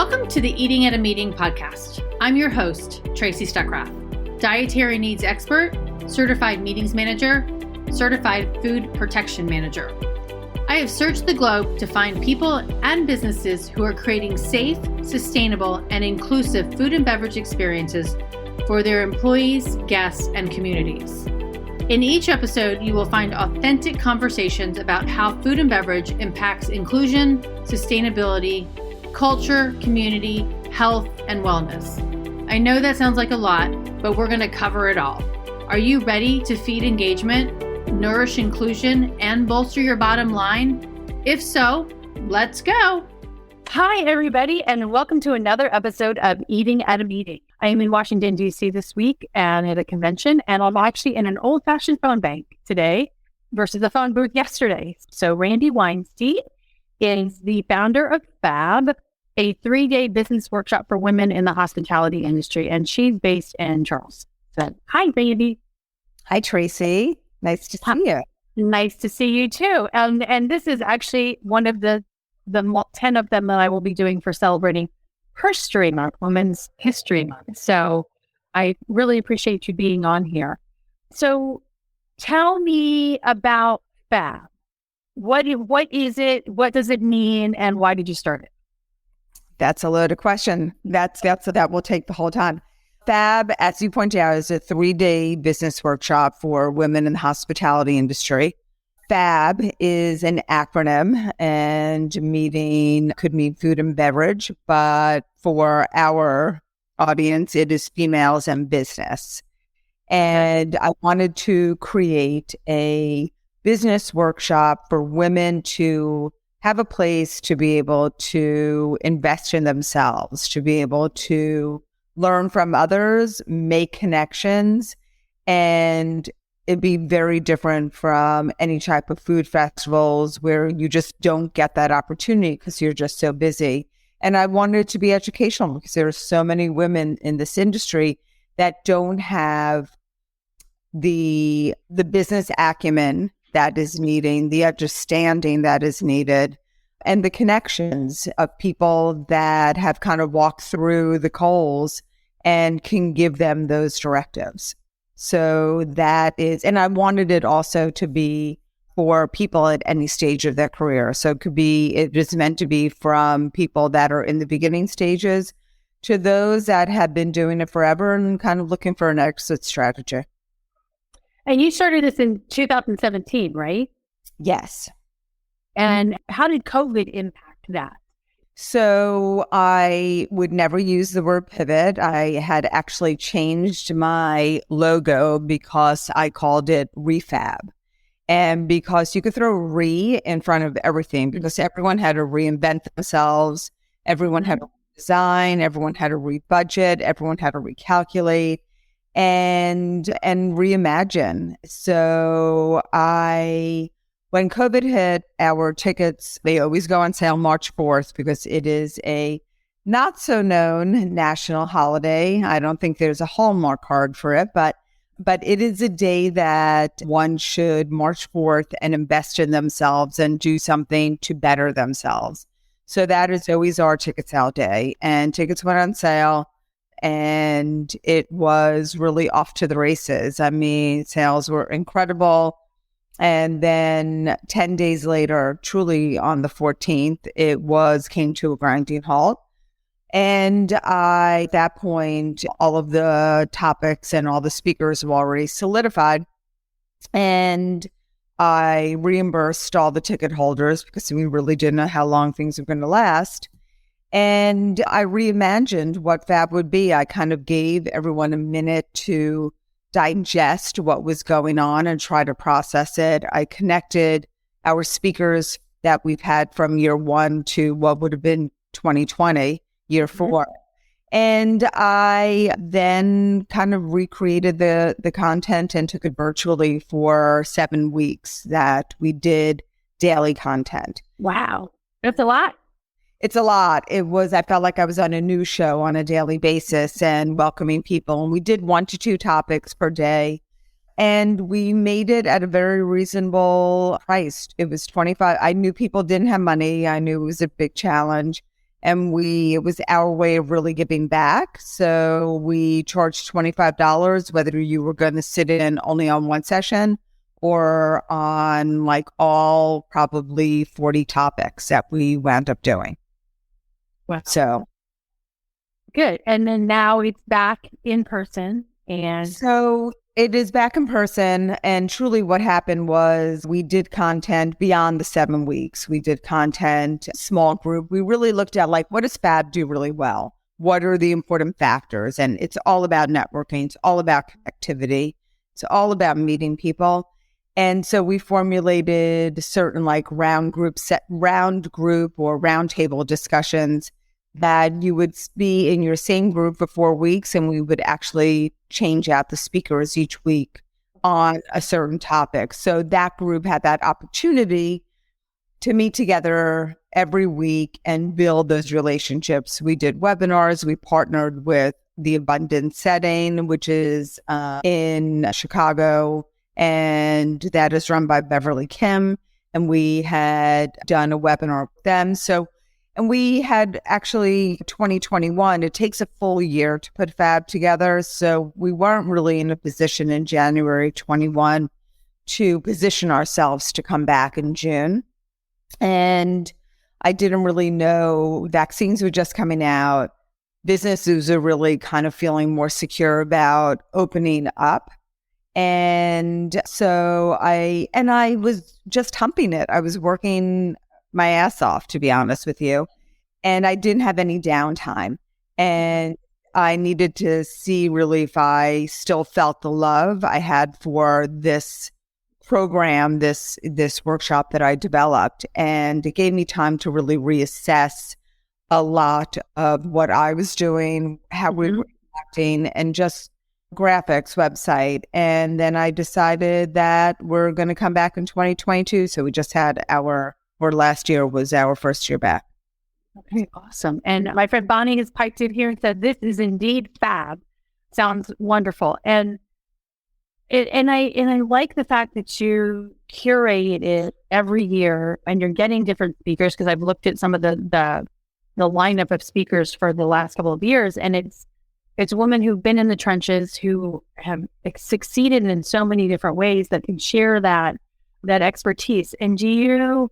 Welcome to the Eating at a Meeting podcast. I'm your host, Tracy Stuckrath, dietary needs expert, certified meetings manager, certified food protection manager. I have searched the globe to find people and businesses who are creating safe, sustainable, and inclusive food and beverage experiences for their employees, guests, and communities. In each episode, you will find authentic conversations about how food and beverage impacts inclusion, sustainability, culture, community, health, and wellness. I know that sounds like a lot, but we're going to cover it all. Are you ready to feed engagement, nourish inclusion, and bolster your bottom line? If so, let's go. Hi, everybody, and welcome to another episode of Eating at a Meeting. I am in Washington, D.C. this week and at a convention, and I'm actually in an old-fashioned phone bank today versus a phone booth yesterday. So Randi Weinstein is the founder of FAB, a 3-day business workshop for women in the hospitality industry, and she's based in Charleston. So, hi, Randi. Hi, Tracy. Nice to see you. Nice to see you too. And this is actually one of the 10 of them that I will be doing for celebrating HERstory Month, Women's History Month. So I really appreciate you being on here. So tell me about FAB. What is it? What does it mean? And why did you start it? That's a loaded question. That will take the whole time. FAB, as you pointed out, is a 3-day business workshop for women in the hospitality industry. FAB is an acronym, and meeting could mean food and beverage, but for our audience, it is females and business. And I wanted to create a business workshop for women to have a place to be able to invest in themselves, to be able to learn from others, make connections, and it'd be very different from any type of food festivals where you just don't get that opportunity because you're just so busy. And I wanted it to be educational because there are so many women in this industry that don't have the business acumen that is needed, the understanding that is needed, and the connections of people that have kind of walked through the coals and can give them those directives. So that is, and I wanted it also to be for people at any stage of their career. So it is meant to be from people that are in the beginning stages to those that have been doing it forever and kind of looking for an exit strategy. And you started this in 2017, right? Yes. And how did COVID impact that? So I would never use the word pivot. I had actually changed my logo because I called it refab. And because you could throw re in front of everything, because everyone had to reinvent themselves, everyone had to redesign, everyone had to rebudget, everyone had to recalculate and reimagine. So when COVID hit, our tickets, they always go on sale March 4th because it is a not so known national holiday. I don't think there's a Hallmark card for it, but it is a day that one should March 4th and invest in themselves and do something to better themselves. So that is always our ticket sale day. And tickets went on sale and it was really off to the races. I mean, sales were incredible. And then 10 days later, truly on the 14th, came to a grinding halt. And at that point, all of the topics and all the speakers were already solidified. And I reimbursed all the ticket holders because we really didn't know how long things were going to last. And I reimagined what FAB would be. I kind of gave everyone a minute to digest what was going on and try to process it. I connected our speakers that we've had from year 1 to what would have been 2020, year 4. And I then kind of recreated the content and took it virtually for 7 weeks that we did daily content. Wow. That's a lot. It's a lot. I felt like I was on a news show on a daily basis and welcoming people. And we did 1 to 2 topics per day. And we made it at a very reasonable price. It was $25. I knew people didn't have money. I knew it was a big challenge. And it was our way of really giving back. So we charged $25, whether you were going to sit in only on one session or on like all probably 40 topics that we wound up doing. Wow. So good. And then now it's back in person. And so it is back in person. And truly what happened was we did content beyond the 7 weeks. We did content, small group. We really looked at like, what does Fab do really well? What are the important factors? And it's all about networking. It's all about connectivity. It's all about meeting people. And so we formulated certain like round group or round table discussions that you would be in your same group for 4 weeks, and we would actually change out the speakers each week on a certain topic. So that group had that opportunity to meet together every week and build those relationships. We did webinars. We partnered with the Abundance Setting, which is in Chicago, and that is run by Beverly Kim. And we had done a webinar with them. And we had actually 2021, it takes a full year to put Fab together. So we weren't really in a position in January 21 to position ourselves to come back in June. And I didn't really know, vaccines were just coming out. Businesses are really kind of feeling more secure about opening up. And so I was just humping it. I was working my ass off, to be honest with you. And I didn't have any downtime. And I needed to see really if I still felt the love I had for this program, this workshop that I developed. And it gave me time to really reassess a lot of what I was doing, how we were acting, and just graphics, website. And then I decided that we're going to come back in 2022. So we just had last year was our first year back. Okay, awesome. And my friend Bonnie has piped in here and said, this is indeed Fab. Sounds wonderful. And I like the fact that you curate it every year and you're getting different speakers, because I've looked at some of the lineup of speakers for the last couple of years, and it's women who've been in the trenches, who have succeeded in so many different ways that can share that expertise. And do you,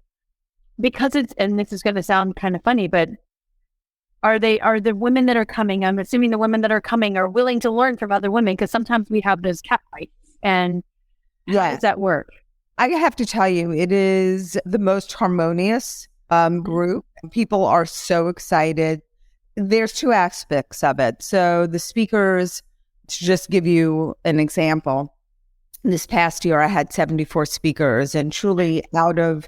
because and this is going to sound kind of funny, but are the women that are coming, I'm assuming the women that are coming are willing to learn from other women, because sometimes we have those cat fights. And how does that work? I have to tell you, it is the most harmonious group. People are so excited. There's two aspects of it. So the speakers, to just give you an example, this past year I had 74 speakers, and truly out of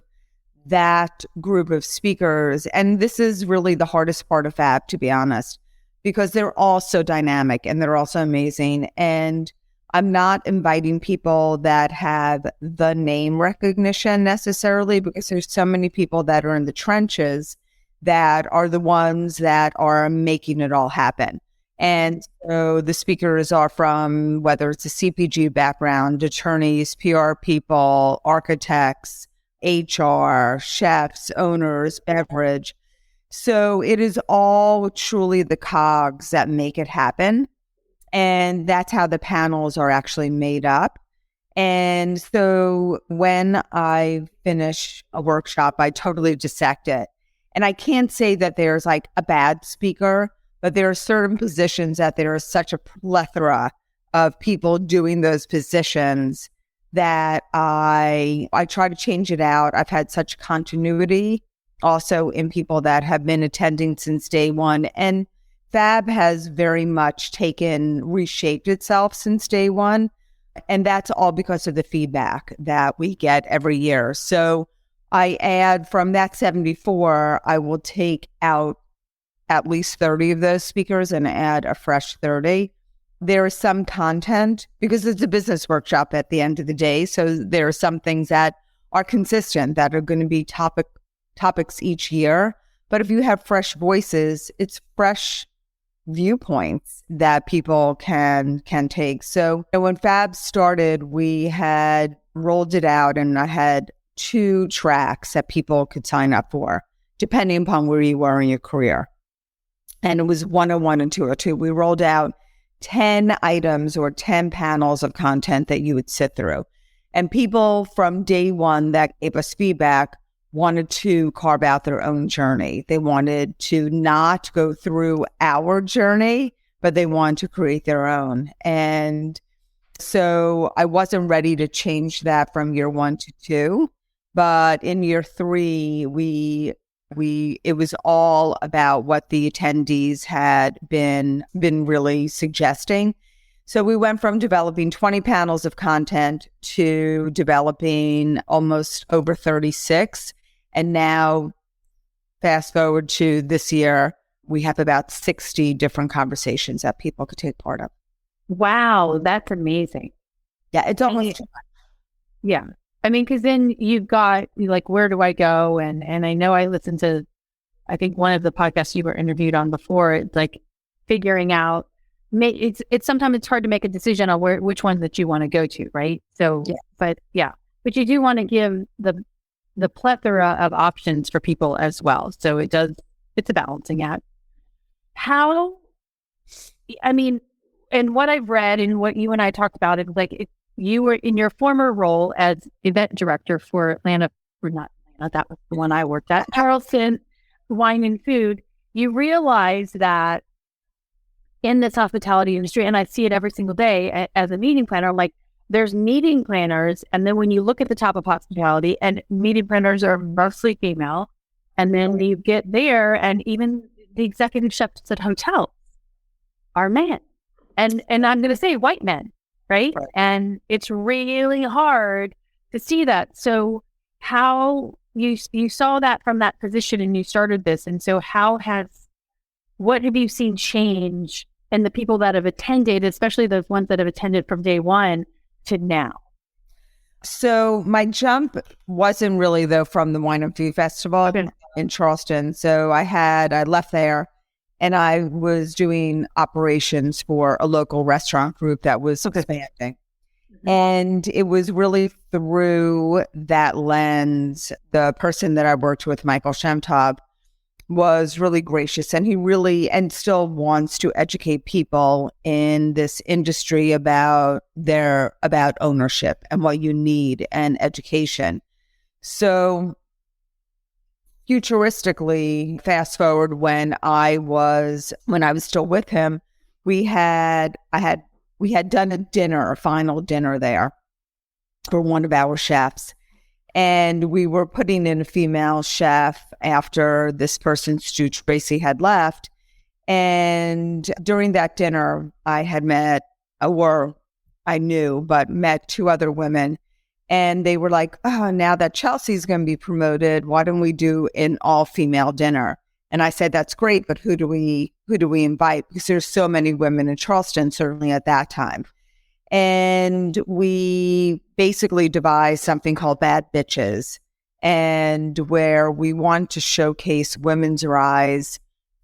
that group of speakers, and this is really the hardest part of Fab, to be honest, because they're all so dynamic and they're also amazing. And I'm not inviting people that have the name recognition necessarily, because there's so many people that are in the trenches that are the ones that are making it all happen. And so the speakers are from, whether it's a CPG background, attorneys, PR people, architects, HR, chefs, owners, beverage. So it is all truly the cogs that make it happen. And that's how the panels are actually made up. And so when I finish a workshop, I totally dissect it. And I can't say that there's like a bad speaker, but there are certain positions that there is such a plethora of people doing those positions that I try to change it out. I've had such continuity also in people that have been attending since day one. And Fab has very much reshaped itself since day one. And that's all because of the feedback that we get every year. So I add from that 74, I will take out at least 30 of those speakers and add a fresh 30. There is some content, because it's a business workshop at the end of the day. So there are some things that are consistent that are going to be topics each year. But if you have fresh voices, it's fresh viewpoints that people can take. So when Fab started, we had rolled it out, and I had 2 tracks that people could sign up for, depending upon where you were in your career. And it was 101 and 202. We rolled out 10 items or 10 panels of content that you would sit through. And people from day one that gave us feedback wanted to carve out their own journey. They wanted to not go through our journey, but they wanted to create their own. And so I wasn't ready to change that from year 1 to 2. But in year 3, it was all about what the attendees had been really suggesting. So we went from developing 20 panels of content to developing almost over 36. And now, fast forward to this year, we have about 60 different conversations that people could take part of. Wow, that's amazing. Yeah, it's almost too much. Yeah. I mean, because then you've got, like, where do I go? And I know I listened to, I think, one of the podcasts you were interviewed on before. It's like figuring out, it's sometimes it's hard to make a decision on which one that you want to go to, right? So, yeah. But you do want to give the plethora of options for people as well. So it's a balancing act. And what I've read and what you and I talked about is like, you were in your former role as event director for Atlanta, or not Atlanta, that was the one I worked at, Charleston Wine and Food. You realize that in this hospitality industry, and I see it every single day as a meeting planner, I'm like, there's meeting planners. And then when you look at the top of hospitality, and meeting planners are mostly female, and then you get there, and even the executive chefs at hotels are men. And I'm going to say white men. Right? And it's really hard to see that. So how you saw that from that position and you started this. And so what have you seen change in the people that have attended, especially those ones that have attended from day one to now? So my jump wasn't really though from the Wine and Food Festival in Charleston. So I left there. And I was doing operations for a local restaurant group that was expanding. Mm-hmm. And it was really through that lens, the person that I worked with, Michael Shemtob, was really gracious. And he really, and still wants to educate people in this industry about ownership and what you need and education. So futuristically, fast forward when I was still with him, we had done a final dinner there for one of our chefs. And we were putting in a female chef after this person, Stu Tracy, had left. And during that dinner, I had met 2 other women. And they were like, oh, now that Chelsea's going to be promoted, why don't we do an all-female dinner? And I said, that's great, but who do we invite? Because there's so many women in Charleston, certainly at that time. And we basically devised something called Bad Bitches, and where we want to showcase women's rise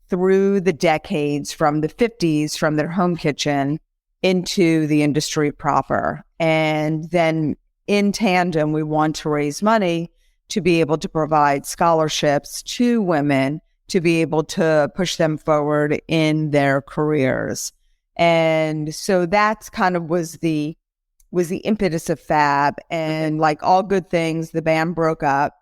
through the decades from the 50s, from their home kitchen into the industry proper. And then in tandem, we want to raise money to be able to provide scholarships to women to be able to push them forward in their careers. And so that's kind of was the impetus of Fab. And like all good things, the band broke up,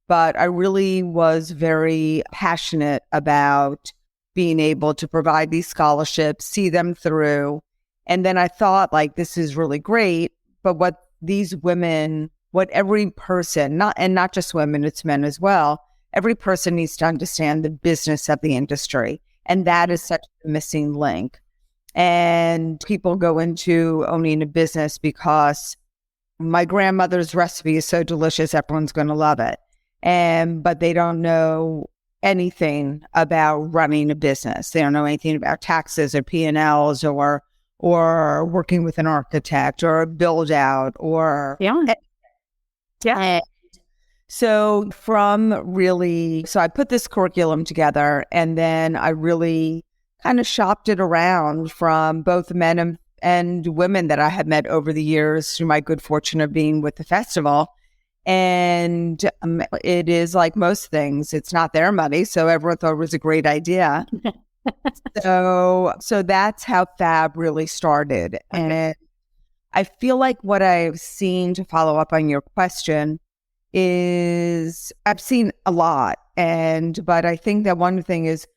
but I really was very passionate about being able to provide these scholarships, see them through. And then I thought, like, this is really great, but what these women, what every person, not just women, it's men as well, every person needs to understand the business of the industry. And that is such a missing link. And people go into owning a business because my grandmother's recipe is so delicious, everyone's going to love it. But they don't know anything about running a business. They don't know anything about taxes or P&Ls or working with an architect or a build out or So I put this curriculum together, and then I really kind of shopped it around from both men and women that I had met over the years through my good fortune of being with the festival. And it is like most things, it's not their money. So everyone thought it was a great idea. So that's how Fab really started. Okay. And I feel like what I've seen, to follow up on your question, is I've seen a lot. But I think that one thing is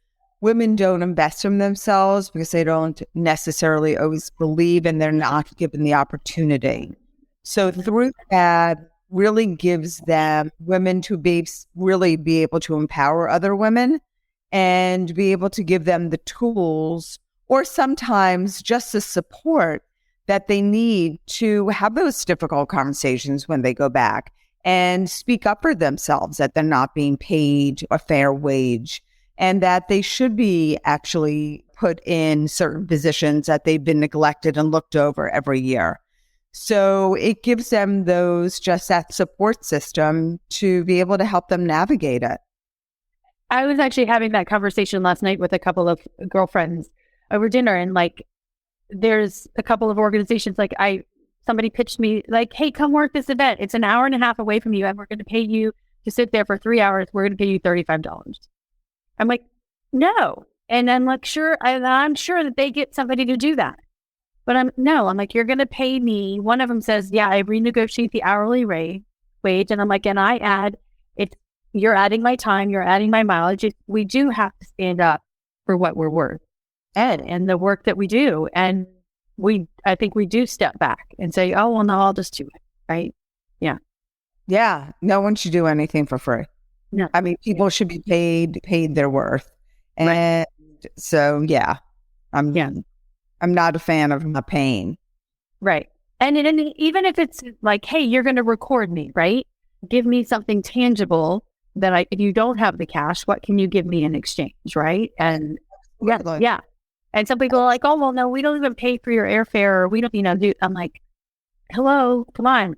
women don't invest in themselves because they don't necessarily always believe, and they're not given the opportunity. So through that really gives them women to really be able to empower other women and be able to give them the tools, or sometimes just the support that they need to have those difficult conversations when they go back and speak up for themselves, that they're not being paid a fair wage and that they should be actually put in certain positions that they've been neglected and looked over every year. So it gives them that support system to be able to help them navigate it. I was actually having that conversation last night with a couple of girlfriends over dinner, and like, there's a couple of organizations, like somebody pitched me like, hey, come work this event. It's an hour and a half away from you, and we're going to pay you to sit there for 3 hours. We're going to pay you $35. I'm like, no. And I'm like, I'm sure that they get somebody to do that. But I'm like, you're going to pay me. One of them says, yeah, I renegotiate the hourly wage. And I'm like, and I add, you're adding my time, you're adding my mileage. We do have to stand up for what we're worth and the work that we do. And I think we do step back and say, oh, well, no, I'll just do it. Right. Yeah. Yeah. No one should do anything for free. No. I mean, people should be paid their worth. And right. So, yeah, I'm not a fan of not paying. Right. And even if it's like, hey, you're going to record me, right? Give me something tangible that if you don't have the cash, what can you give me in exchange? Right. And yeah. And some people are like, oh, well, no, we don't even pay for your airfare, or we don't, I'm like, hello, come on.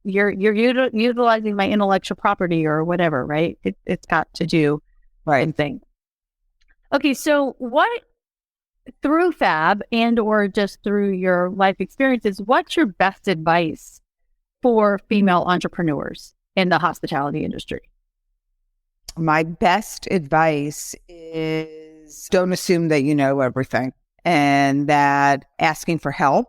You're utilizing my intellectual property or whatever, right? It's got to do right thing. Okay. So what, through Fab and or just through your life experiences, what's your best advice for female entrepreneurs in the hospitality industry? My best advice is don't assume that you know everything, and that asking for help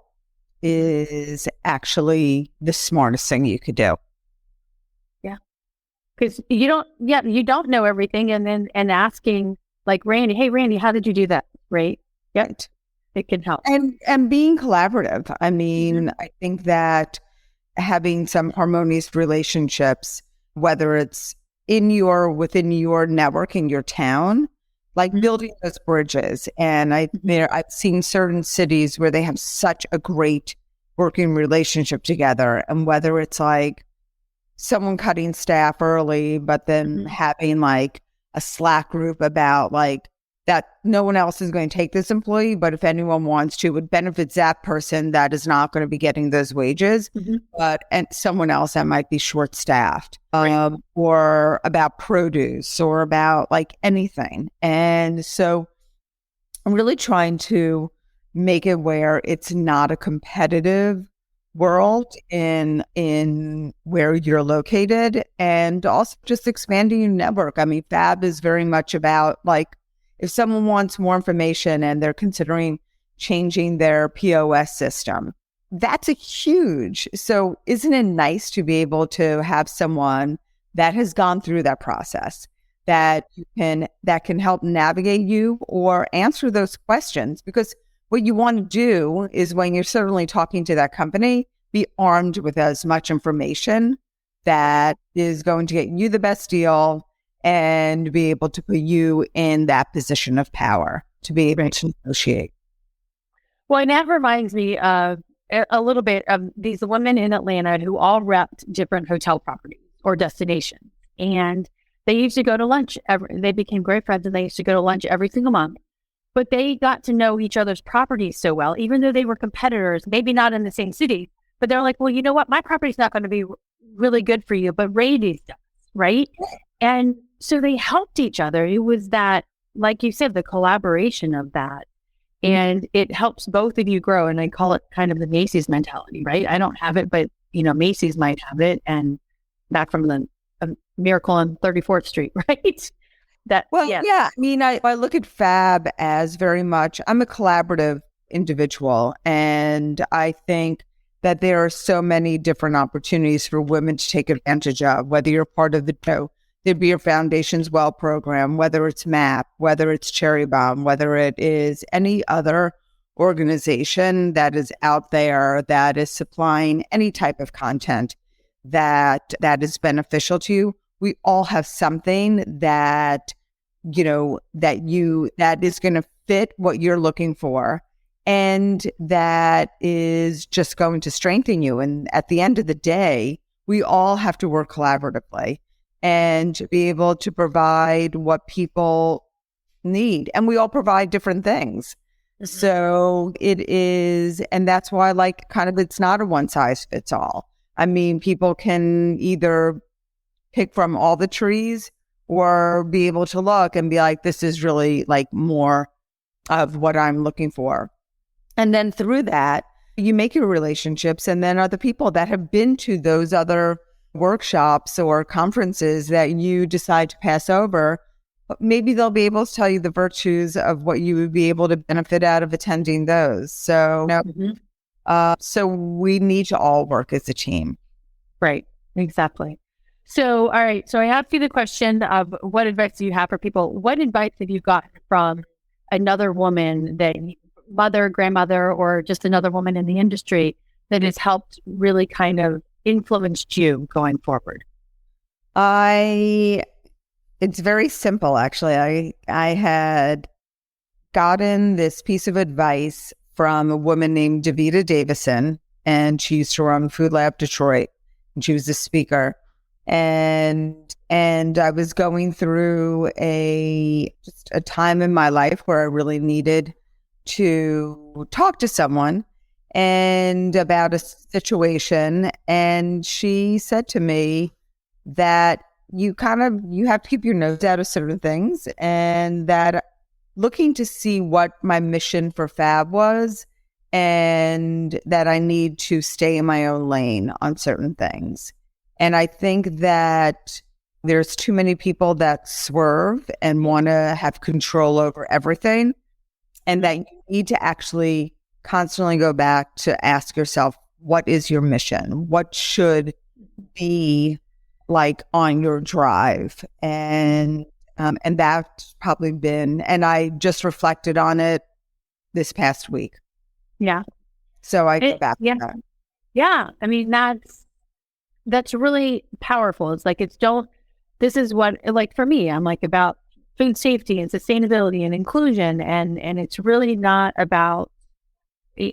is actually the smartest thing you could do. Yeah. Because you don't know everything, and asking like Randy, hey, Randy, how did you do that? Right. Yep. Right. It can help. And being collaborative. I mean, I think that having some harmonious relationships, whether it's within your network in your town, like building those bridges. And I've seen certain cities where they have such a great working relationship together. And whether it's like someone cutting staff early, but then having like a Slack group about like that no one else is going to take this employee, but if anyone wants to, it benefits that person that is not going to be getting those wages, and someone else that might be short-staffed, or about produce or about like anything. And so I'm really trying to make it where it's not a competitive world in where you're located, and also just expanding your network. I mean, Fab is very much about like, if someone wants more information and they're considering changing their POS system, that's a huge. So isn't it nice to be able to have someone that has gone through that process that can help navigate you or answer those questions? Because what you want to do is, when you're certainly talking to that company, be armed with as much information that is going to get you the best deal and be able to put you in that position of power to be able to negotiate. Well, and that reminds me of a little bit of these women in Atlanta who all repped different hotel properties or destinations. And they used to go to lunch. They became great friends, and they used to go to lunch every single month. But they got to know each other's properties so well, even though they were competitors, maybe not in the same city. But they're like, well, you know what? My property's not going to be really good for you, but Randy's does, right? And so they helped each other. It was that, like you said, the collaboration of that. And it helps both of you grow. And I call it kind of the Macy's mentality, right? I don't have it, but, Macy's might have it. And back from the Miracle on 34th Street, right? Well, Yes. yeah. I mean, I look at Fab as very much, I'm a collaborative individual. And I think that there are so many different opportunities for women to take advantage of, whether you're part of the Beer Foundation's Well program, whether it's MAP, whether it's Cherry Bomb, whether it is any other organization that is out there that is supplying any type of content that is beneficial to you. We all have something that that is going to fit what you're looking for, and that is just going to strengthen you. And at the end of the day, we all have to work collaboratively and be able to provide what people need. And we all provide different things. So it is, and that's why it's not a one size fits all. I mean, people can either pick from all the trees or be able to look and be like, this is really more of what I'm looking for. And then through that, you make your relationships, and then other people that have been to those other workshops or conferences that you decide to pass over, maybe they'll be able to tell you the virtues of what you would be able to benefit out of attending those. So, so we need to all work as a team. Right. Exactly. So, all right. So I asked you the question of what advice do you have for people? What advice have you gotten from another woman, mother, grandmother, or just another woman in the industry that has helped really kind of influenced you going forward? It's very simple, actually. I had gotten this piece of advice from a woman named Davita Davison, and she used to run Food Lab Detroit, and she was a speaker. And I was going through just a time in my life where I really needed to talk to someone and about a situation. And she said to me that you have to keep your nose out of certain things, and that looking to see what my mission for Fab was, and that I need to stay in my own lane on certain things. And I think that there's too many people that swerve and want to have control over everything, and that you need to actually constantly go back to ask yourself, what is your mission? What should be on your drive? And that's probably been, and I just reflected on it this past week. Yeah. So I go back to that. Yeah. I mean, that's really powerful. It's this is what, for me, I'm about food safety and sustainability and inclusion. And it's really not about,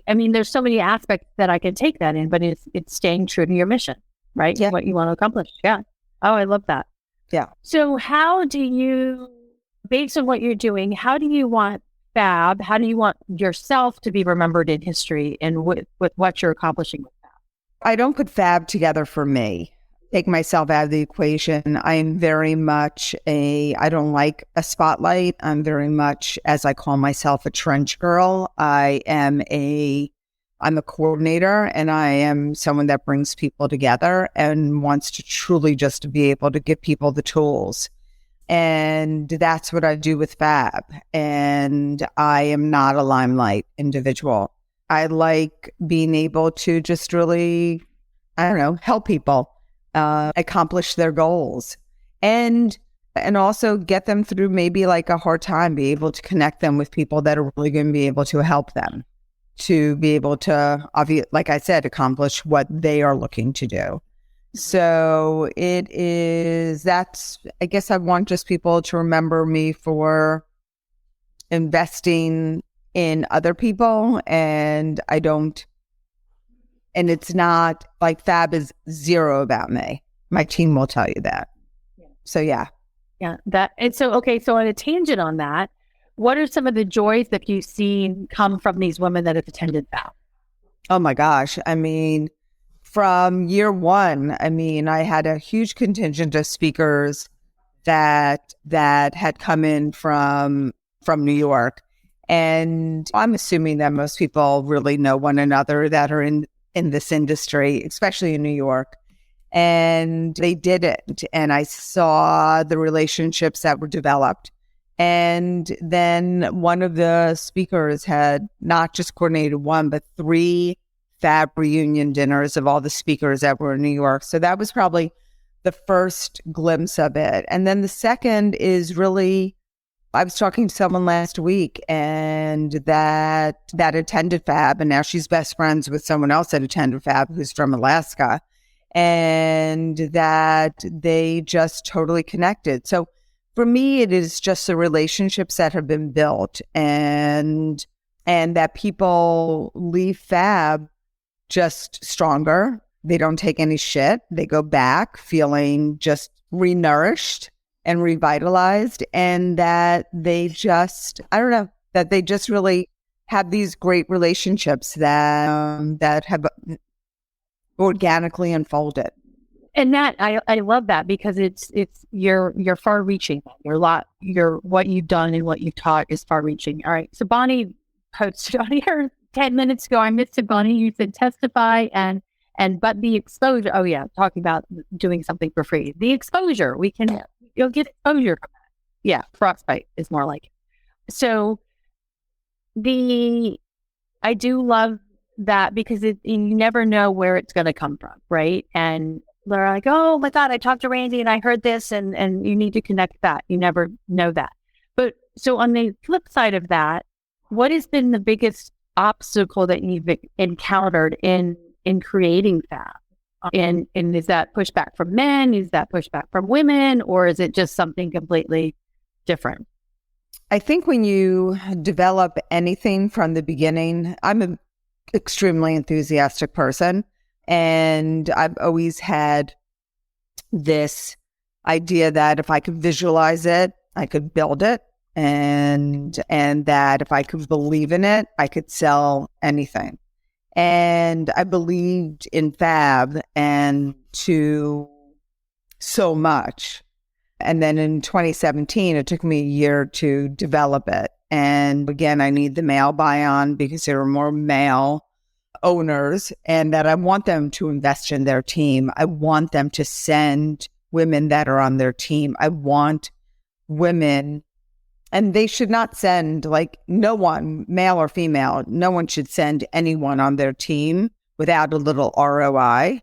I mean, there's so many aspects that I can take that in, but it's staying true to your mission, right? Yeah. What you want to accomplish. Yeah. Oh, I love that. Yeah. So how do you, based on what you're doing, how do you want Fab, how do you want yourself to be remembered in history and with what you're accomplishing with Fab? I don't put Fab together for me. Take myself out of the equation. I'm very much I don't like a spotlight. I'm very much, as I call myself, a trench girl. I'm a coordinator, and I am someone that brings people together and wants to truly just be able to give people the tools. And that's what I do with Fab. And I am not a limelight individual. I like being able to just really, help people accomplish their goals, and also get them through maybe a hard time, be able to connect them with people that are really going to be able to help them to be able to, like I said, accomplish what they are looking to do. So I guess I want just people to remember me for investing in other people, and it's not Fab is zero about me. My team will tell you that. Yeah. So yeah. Yeah. So on a tangent on that, what are some of the joys that you've seen come from these women that have attended Fab? Oh my gosh. I mean, from year one, I had a huge contingent of speakers that had come in from New York. And I'm assuming that most people really know one another that are in this industry, especially in New York. and they didn't. And I saw the relationships that were developed. And then one of the speakers had not just coordinated one, but 3 Fab reunion dinners of all the speakers that were in New York. So that was probably the first glimpse of it. And then the second is really, I was talking to someone last week and that attended Fab, and now she's best friends with someone else that attended Fab who's from Alaska, and that they just totally connected. So for me, it is just the relationships that have been built, and that people leave Fab just stronger. They don't take any shit. They go back feeling just renourished and revitalized, and that they just, I don't know, that they just really have these great relationships that have organically unfolded. And that I love that, because it's you're far reaching. What you've done and what you've taught is far reaching. All right. So Bonnie posted on here 10 minutes ago. I missed it, Bonnie. You said testify but the exposure. Oh yeah, talking about doing something for free. The exposure, you'll get exposure from that. Yeah, frostbite is more like it. So I do love that, because you never know where it's going to come from, right? And they're like, oh my God, I talked to Randi and I heard this, and you need to connect that. You never know that. But so on the flip side of that, what has been the biggest obstacle that you've encountered in creating Fab? And is that pushback from men? Is that pushback from women? Or is it just something completely different? I think when you develop anything from the beginning, I'm an extremely enthusiastic person. And I've always had this idea that if I could visualize it, I could build it. And that if I could believe in it, I could sell anything. And I believed in Fab and to so much. And then in 2017, it took me a year to develop it. And again, I need the male buy-on because there are more male owners, and that I want them to invest in their team. I want them to send women that are on their team. I want women, and they should not send, like, no one, male or female, no one should send anyone on their team without a little ROI.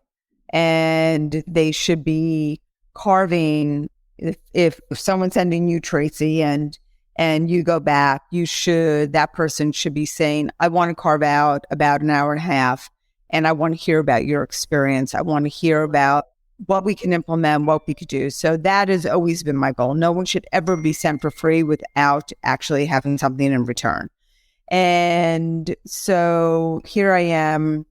And they should be carving, if someone's sending you, Tracy, and you go back, that person should be saying, I want to carve out about an hour and a half, and I want to hear about your experience. I want to hear about what we can implement, what we could do. So that has always been my goal. No one should ever be sent for free without actually having something in return. And so here I am,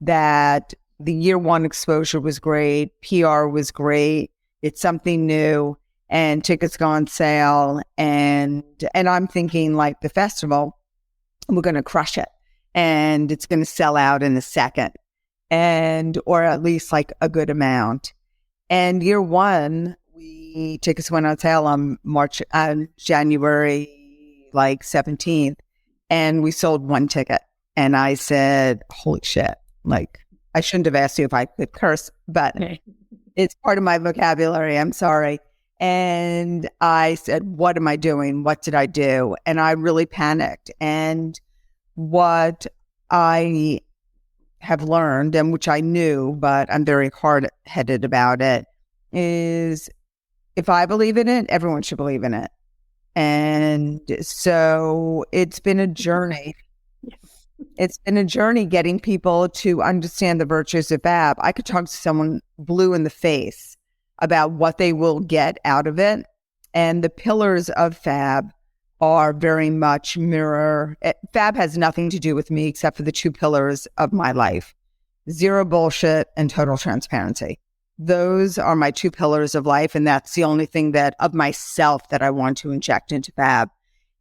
that the year one exposure was great. PR was great. It's something new. And tickets go on sale, and I'm thinking, like, the festival, we're going to crush it, and it's going to sell out in a second, or at least like a good amount. And year one, tickets went on sale on January like 17th, and we sold 1 ticket. And I said, holy shit, like, I shouldn't have asked you if I could curse, but it's part of my vocabulary. I'm sorry. And I said, what am I doing? What did I do? And I really panicked. And what I have learned, and which I knew, but I'm very hard-headed about it, is if I believe in it, everyone should believe in it. And so it's been a journey. It's been a journey getting people to understand the virtues of Fab. I could talk to someone blue in the face about what they will get out of it. And the pillars of Fab are very much mirror. Fab has nothing to do with me except for the 2 pillars of my life: zero bullshit and total transparency. Those are my 2 pillars of life. And that's the only thing of myself that I want to inject into Fab.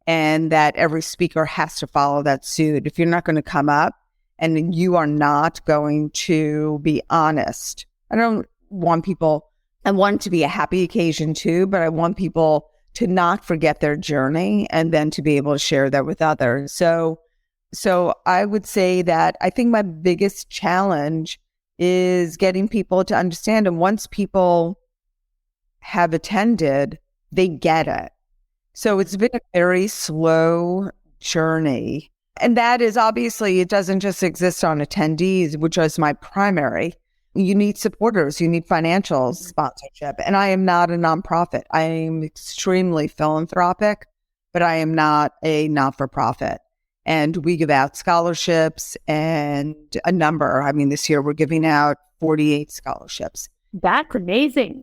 And that every speaker has to follow that suit. If you're not going to come up and you are not going to be honest, I don't want people, I want it to be a happy occasion too, but I want people to not forget their journey and then to be able to share that with others. So I would say that I think my biggest challenge is getting people to understand. And once people have attended, they get it. So it's been a very slow journey. And that is obviously, it doesn't just exist on attendees, which is my primary. You need supporters, you need financial sponsorship. And I am not a nonprofit. I am extremely philanthropic, but I am not a not-for-profit. And we give out scholarships and a number. I mean, this year we're giving out 48 scholarships. That's amazing.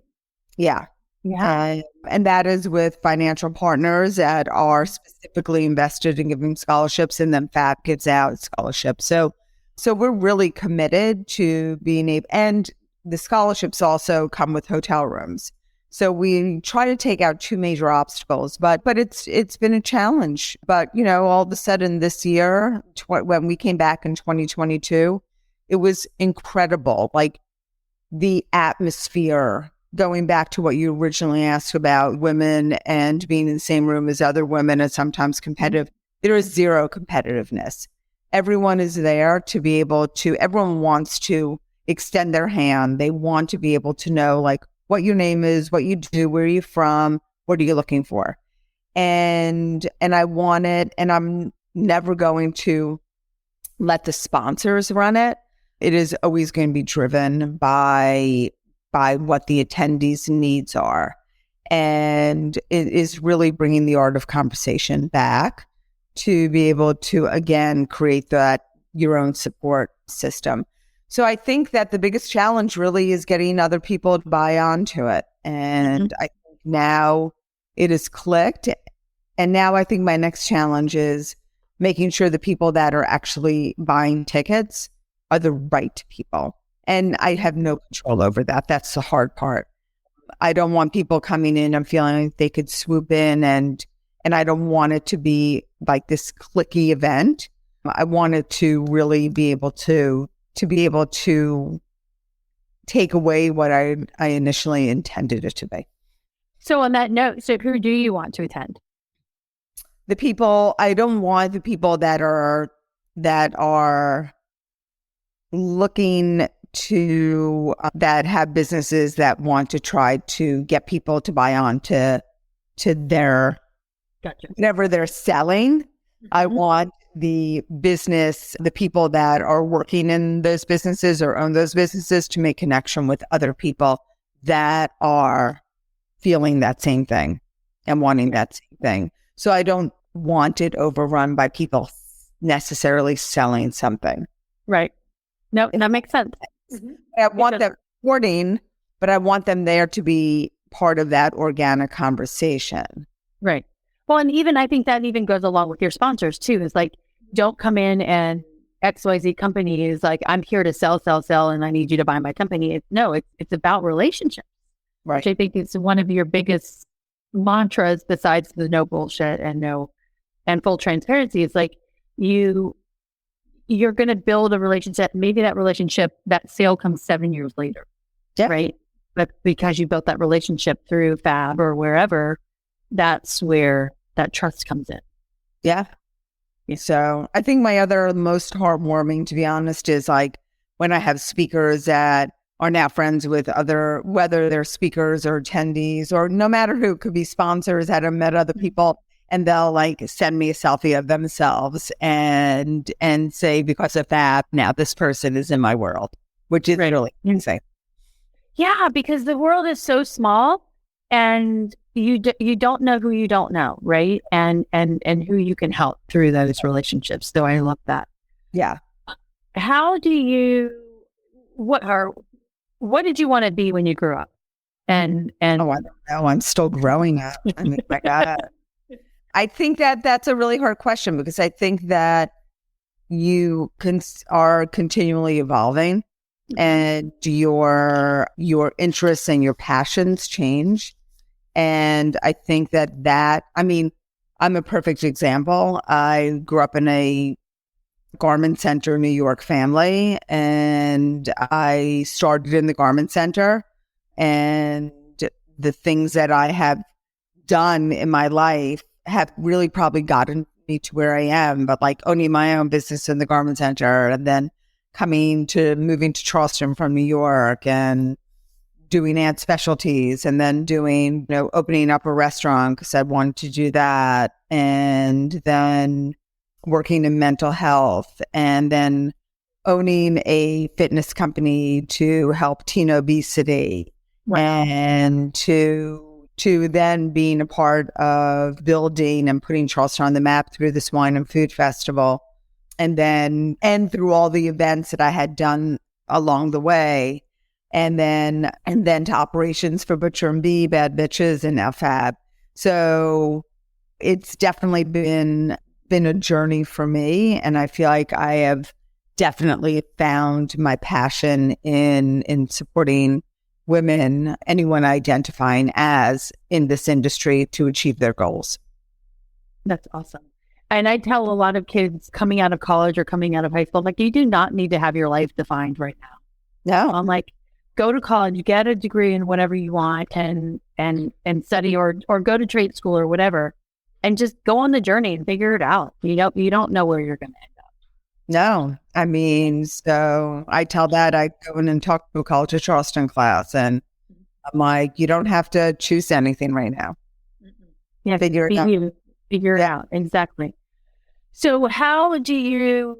Yeah. Yeah. And that is with financial partners that are specifically invested in giving scholarships, and then FAB gives out scholarships. So we're really committed to being able, and the scholarships also come with hotel rooms. So we try to take out two major obstacles, but it's been a challenge. But, all of a sudden this year, when we came back in 2022, it was incredible. Like the atmosphere, going back to what you originally asked about women and being in the same room as other women and sometimes competitive, there is zero competitiveness. Everyone is there to be able to, everyone wants to extend their hand. They want to be able to know like what your name is, what you do, where are you from, what are you looking for? And I want it, and I'm never going to let the sponsors run it. It is always going to be driven by what the attendees' needs are. And it is really bringing the art of conversation back to be able to, again, create that your own support system. So I think that the biggest challenge really is getting other people to buy onto it. And I think now it is clicked. And now I think my next challenge is making sure the people that are actually buying tickets are the right people. And I have no control over that. That's the hard part. I don't want people coming in and feeling like they could swoop in, and I don't want it to be like this cliquey event. I want it to really be able to be able to take away what I initially intended it to be. So on that note, so who do you want to attend? The people, I don't want the people that are looking to that have businesses that want to try to get people to buy on to their whatever they're selling. I want the business, the people that are working in those businesses or own those businesses to make connection with other people that are feeling that same thing and wanting that same thing. So I don't want it overrun by people necessarily selling something. Right. No, that makes sense. I want them supporting, but I want them there to be part of that organic conversation. Right. Well, and even I think that even goes along with your sponsors too. Is like, don't come in and XYZ company is like, I'm here to sell, and I need you to buy my company. It's about relationships. Right. Which I think is one of your biggest mantras besides the no bullshit and full transparency. It's like you're going to build a relationship. Maybe that sale comes 7 years later. Yeah. Right. But because you built that relationship through FAB or wherever, that's where that trust comes in. Yeah. So I think my other most heartwarming, to be honest, is like when I have speakers that are now friends with whether they're speakers or attendees or no matter who, could be sponsors that have met other people, and they'll like send me a selfie of themselves and say, because of that, now this person is in my world, which is really insane. Yeah, because the world is so small, and you don't know who you don't know, right? And who you can help through those relationships. So I love that. Yeah. How do you? What did you want to be when you grew up? And I don't know. I'm still growing up. I mean, my God. I think that's a really hard question, because I think that you are continually evolving, and your interests and your passions change. And I think that I mean, I'm a perfect example. I grew up in a garment center New York family, and I started in the garment center, and the things that I have done in my life have really probably gotten me to where I am, but like owning my own business in the garment center, and then moving to Charleston from New York and doing ad specialties, and then doing, opening up a restaurant because I wanted to do that. And then working in mental health, and then owning a fitness company to help teen obesity. Wow. And to then being a part of building and putting Charleston on the map through this wine and food festival. And through all the events that I had done along the way. And then to operations for Butcher and Bee, Bad Bitches, and now Fab. So it's definitely been a journey for me. And I feel like I have definitely found my passion in supporting women, anyone identifying as in this industry, to achieve their goals. That's awesome. And I tell a lot of kids coming out of college or coming out of high school, like, you do not need to have your life defined right now. No. I'm like, go to college, get a degree in whatever you want, and study or go to trade school or whatever, and just go on the journey and figure it out. You don't know where you're going to end up. No, I mean, so I tell that I go in and talk to a College of Charleston class, and I'm like, you don't have to choose anything right now. Yeah, figure it out. Figure it out. Exactly. So how do you,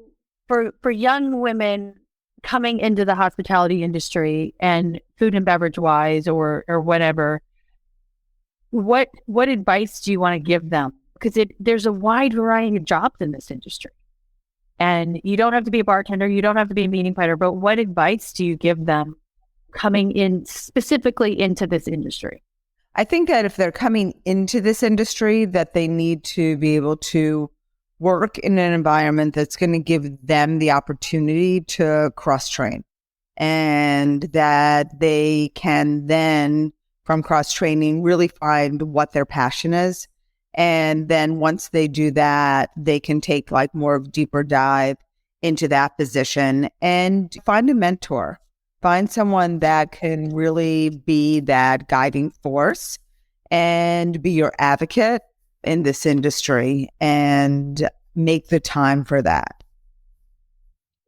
for young women coming into the hospitality industry and food and beverage wise or whatever, what advice do you want to give them? Because there's a wide variety of jobs in this industry. And you don't have to be a bartender, you don't have to be a meeting planner, but what advice do you give them coming in specifically into this industry? I think that if they're coming into this industry, that they need to be able to work in an environment that's going to give them the opportunity to cross-train, and that they can then, from cross-training, really find what their passion is. And then once they do that, they can take like more of a deeper dive into that position and find a mentor, find someone that can really be that guiding force and be your advocate in this industry, and make the time for that.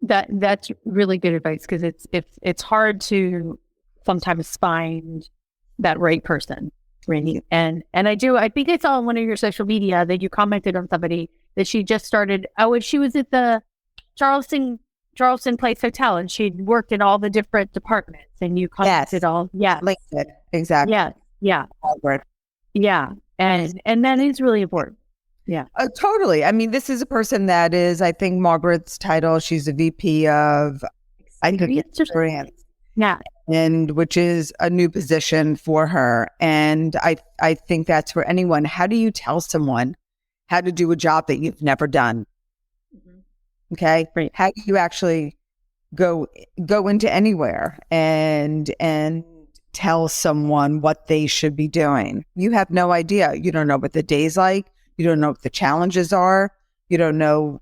That's really good advice, because it's hard to sometimes find that right person, Randi. And I think I saw on one of your social media that you commented on somebody that she just started. Oh, she was at the Charleston Place Hotel, and she'd worked in all the different departments, and you commented all. Yeah. LinkedIn. Exactly. Yeah. Yeah. Yeah. And that is really important. Yeah. Totally. I mean, this is a person that is, I think Margaret's title, she's a VP of experience. Yeah. And which is a new position for her. And I think that's for anyone. How do you tell someone how to do a job that you've never done? Mm-hmm. Okay. Right. How do you actually go into anywhere and tell someone what they should be doing? You have no idea. You don't know what the day's like. You don't know what the challenges are. You don't know,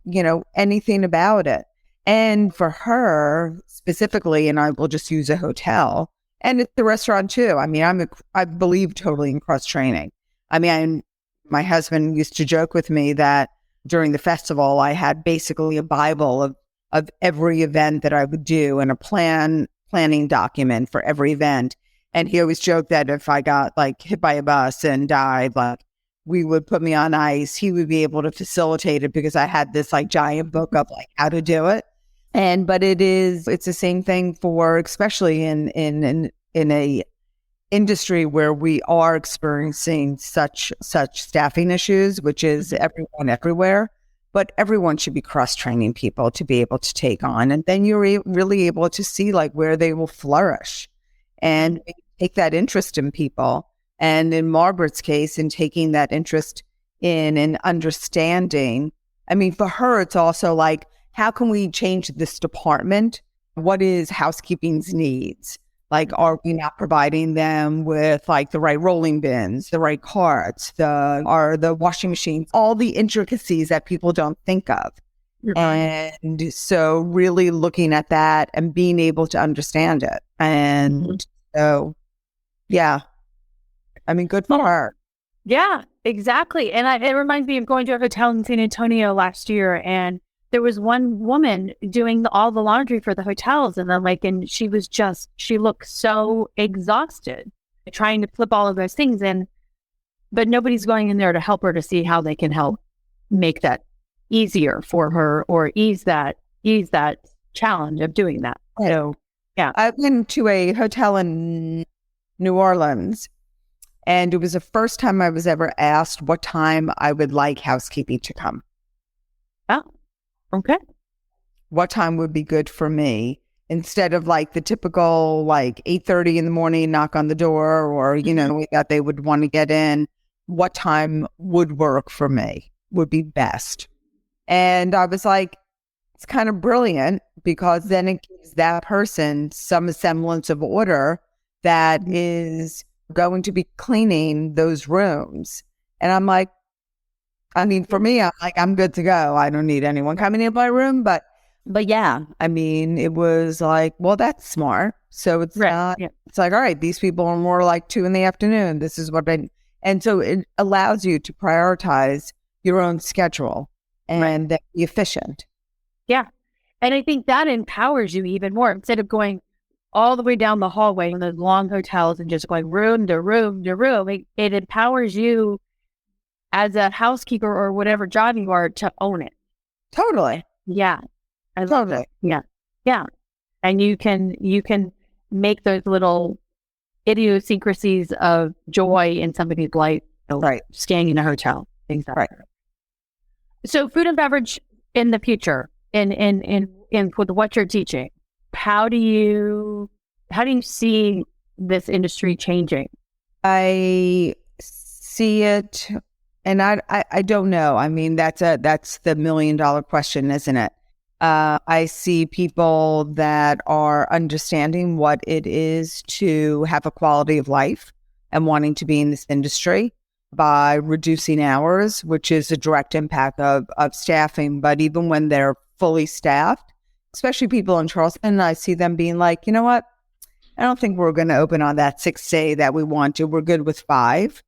anything about it. And for her specifically, and I will just use a hotel, and it's the restaurant too. I mean, I believe totally in cross training. I mean, my husband used to joke with me that during the festival, I had basically a Bible of every event that I would do, and a planning document for every event. And he always joked that if I got like hit by a bus and died, like, we would put me on ice. He would be able to facilitate it because I had this like giant book of like how to do it. But it's the same thing for, especially in a industry where we are experiencing such staffing issues, which is everyone everywhere. But everyone should be cross-training people to be able to take on. And then you're really able to see like where they will flourish and take that interest in people. And in Margaret's case, in taking that interest in and understanding, I mean, for her, it's also like, how can we change this department? What is housekeeping's needs? Like, are we not providing them with like the right rolling bins, the right carts, the washing machines, all the intricacies that people don't think of? And so really looking at that and being able to understand it. And so, yeah. I mean, good for her. Yeah, exactly. And it reminds me of going to a hotel in San Antonio last year, and there was one woman doing all the laundry for the hotels, and and she looked so exhausted trying to flip all of those things in, but nobody's going in there to help her to see how they can help make that easier for her or ease that challenge of doing that. So, yeah. I've been to a hotel in New Orleans, and it was the first time I was ever asked what time I would like housekeeping to come. Oh, okay. What time would be good for me, instead of like the typical 8:30 in the morning, knock on the door, or, that they would want to get in. What time would work for me, would be best. And I was like, it's kind of brilliant, because then it gives that person some semblance of order that is going to be cleaning those rooms. And I'm like, for me, I'm good to go. I don't need anyone coming in my room. But yeah, it was like, well, that's smart. So it's not, it's like, all right, these people are more like 2 p.m. This is what and so it allows you to prioritize your own schedule and be efficient. Yeah. And I think that empowers you even more, instead of going all the way down the hallway in those long hotels and just going room to room to room. It empowers you as a housekeeper or whatever job you are to own it. Totally. Yeah. I love it. Yeah. Yeah. And you can make those little idiosyncrasies of joy in somebody's life, staying in a hotel, things like that. So food and beverage in the future, in with what you're teaching, how do you see this industry changing? I see it, and I don't know. That's the $1 million question, isn't it? I see people that are understanding what it is to have a quality of life and wanting to be in this industry by reducing hours, which is a direct impact of staffing. But even when they're fully staffed, especially people in Charleston, I see them being like, you know what? I don't think we're going to open on that 6th day that we want to. We're good with 5.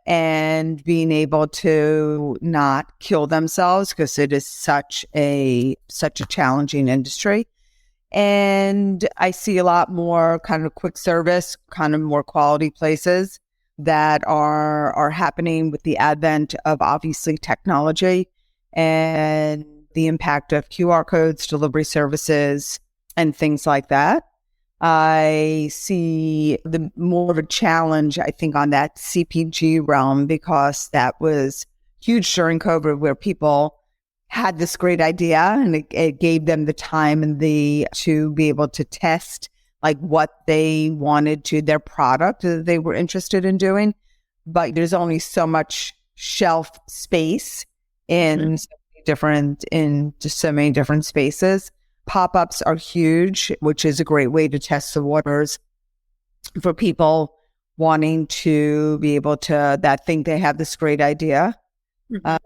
And being able to not kill themselves, because it is such a challenging industry. And I see a lot more kind of quick service, kind of more quality places that are happening with the advent of obviously technology and the impact of QR codes, delivery services, and things like that. I see the more of a challenge, I think, on that CPG realm, because that was huge during COVID, where people had this great idea and it gave them the time and to be able to test what they wanted to their product that they were interested in doing. But there's only so much shelf space in so many different spaces. Pop-ups are huge, which is a great way to test the waters for people wanting to be able to think they have this great idea.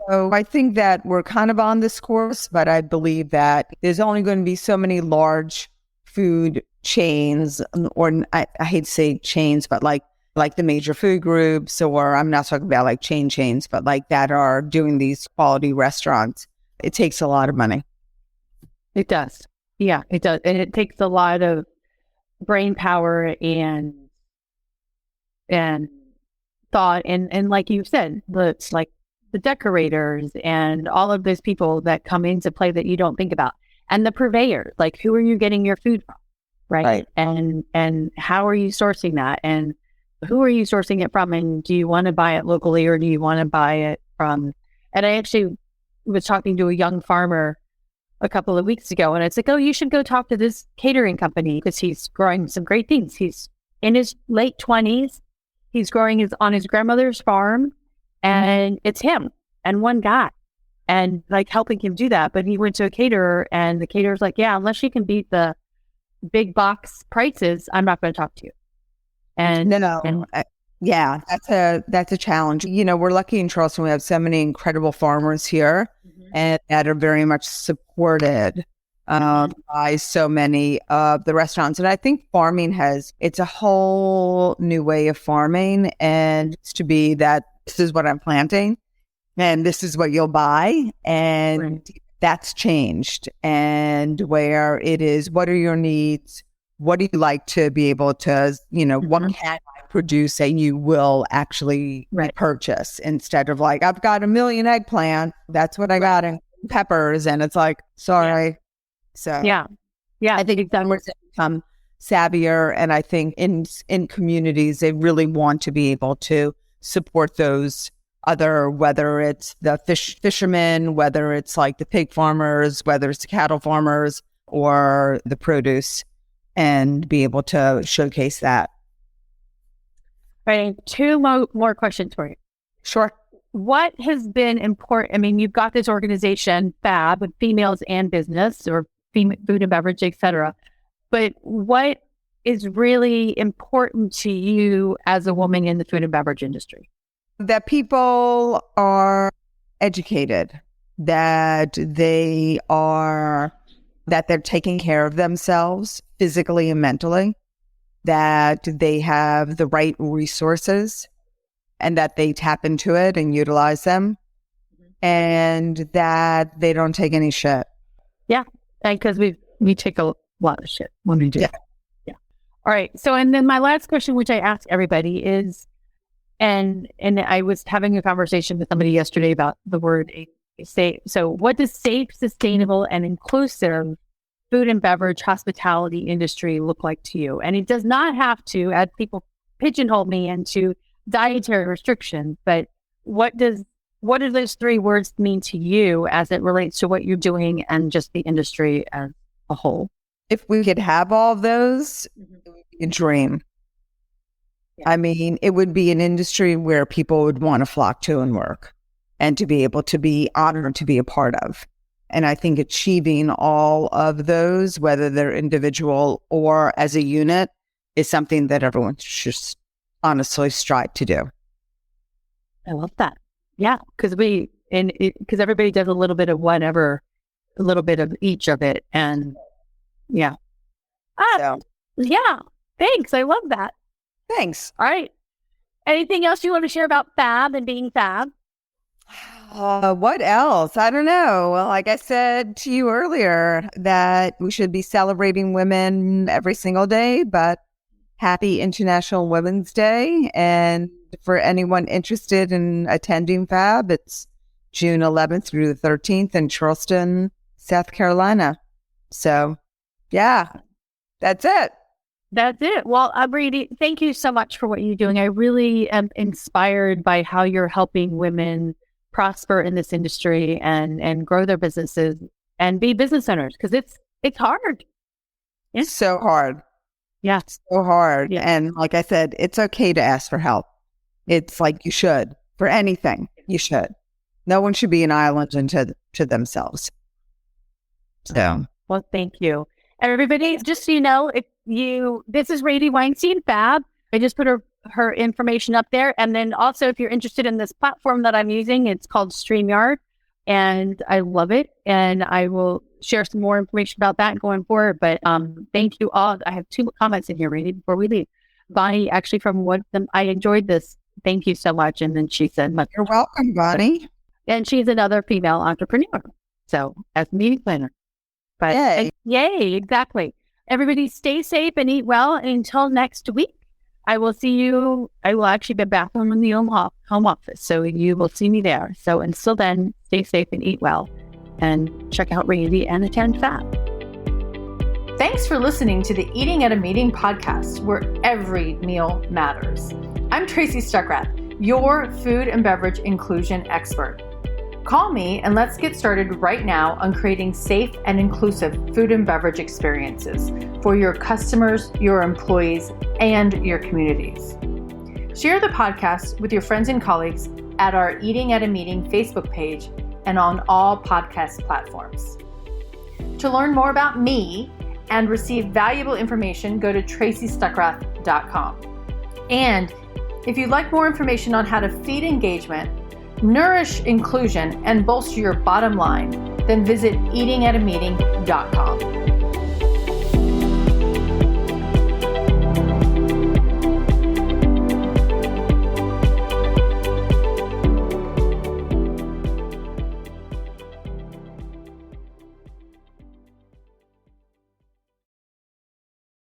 So I think that we're kind of on this course, but I believe that there's only going to be so many large food chains, or I hate to say chains, but like the major food groups, or I'm not talking about chains, but that are doing these quality restaurants. It takes a lot of money. It does. Yeah, it does. And it takes a lot of brain power and thought. And like you said, it's like the decorators and all of those people that come into play that you don't think about. And the purveyors, who are you getting your food from? Right. And how are you sourcing that? And who are you sourcing it from? And do you want to buy it locally, or do you want to buy it from? And I actually was talking to a young farmer a couple of weeks ago, and it's like, oh, you should go talk to this catering company, because he's growing some great things. He's in his late 20s. He's growing on his grandmother's farm, and it's him and one guy, and helping him do that. But he went to a caterer, and the caterer's like, yeah, unless you can beat the big box prices, I'm not going to talk to you. And yeah, that's a challenge. We're lucky in Charleston. We have so many incredible farmers here, and that are very much supported by so many of the restaurants. And I think farming it's a whole new way of farming, and it's to be that this is what I'm planting, and this is what you'll buy, and that's changed, and where it is, what are your needs? What do you like to be able to, what can I produce and you will actually purchase, instead of like, I've got 1 million eggplant. That's what I got, and peppers. And it's like, sorry. Yeah. So yeah. I think we're become savvier. And I think in communities, they really want to be able to support those other, whether it's the fishermen, whether it's like the pig farmers, whether it's the cattle farmers or the produce, and be able to showcase that. Right. 2 more questions for you. Sure. What has been important? I mean, you've got this organization, FAB, with females and business, or food and beverage, etc. But what is really important to you as a woman in the food and beverage industry? That people are educated, that they're taking care of themselves physically and mentally, that they have the right resources and that they tap into it and utilize them, and that they don't take any shit. Yeah, because we take a lot of shit when we do. Yeah. All right. So, and then my last question, which I ask everybody, is, and I was having a conversation with somebody yesterday about the word safe. So, what does safe, sustainable, and inclusive food and beverage hospitality industry look like to you? And it does not have to, as people pigeonhole me into dietary restrictions, but what do those 3 words mean to you as it relates to what you're doing and just the industry as a whole? If we could have all of those, it would be a dream. Yeah. I mean, it would be an industry where people would want to flock to and work, and to be able to be honored to be a part of. And I think achieving all of those, whether they're individual or as a unit, is something that everyone should honestly strive to do. I love that. Yeah, because everybody does a little bit of whatever, a little bit of each of it, and yeah. Yeah. Thanks. I love that. Thanks. All right. Anything else you want to share about FAB and being FAB? What else? I don't know. Well, like I said to you earlier, that we should be celebrating women every single day, but happy International Women's Day. And for anyone interested in attending FAB, it's June 11th through the 13th in Charleston, South Carolina. So, yeah, that's it. That's it. Well, Randi, thank you so much for what you're doing. I really am inspired by how you're helping women prosper in this industry and grow their businesses and be business owners, because it's hard. It's so hard. Yeah. So hard. Yeah. And like I said, it's okay to ask for help. It's like you should. For anything, you should. No one should be an island unto themselves. So. Well, thank you. And everybody, just so you know, this is Randi Weinstein, FAB. I just put her information up there. And then also, if you're interested in this platform that I'm using, it's called StreamYard. And I love it. And I will share some more information about that going forward. But thank you all. I have 2 comments in here, Randi, before we leave. Bonnie, actually, from one of them, I enjoyed this. Thank you so much. And then she said, "You're welcome, Bonnie." And she's another female entrepreneur. So, as a meeting planner. But yay, exactly. Everybody stay safe and eat well. And until next week, I will see you. I will actually be back home in the home office. So you will see me there. So until then, stay safe and eat well. And check out Randi and attend FAB. Thanks for listening to the Eating at a Meeting podcast, where every meal matters. I'm Tracy Stuckrath, your food and beverage inclusion expert. Call me and let's get started right now on creating safe and inclusive food and beverage experiences for your customers, your employees, and your communities. Share the podcast with your friends and colleagues at our Eating at a Meeting Facebook page and on all podcast platforms. To learn more about me and receive valuable information, go to tracystuckrath.com. And if you'd like more information on how to feed engagement, nourish inclusion, and bolster your bottom line, then visit eatingatameeting.com.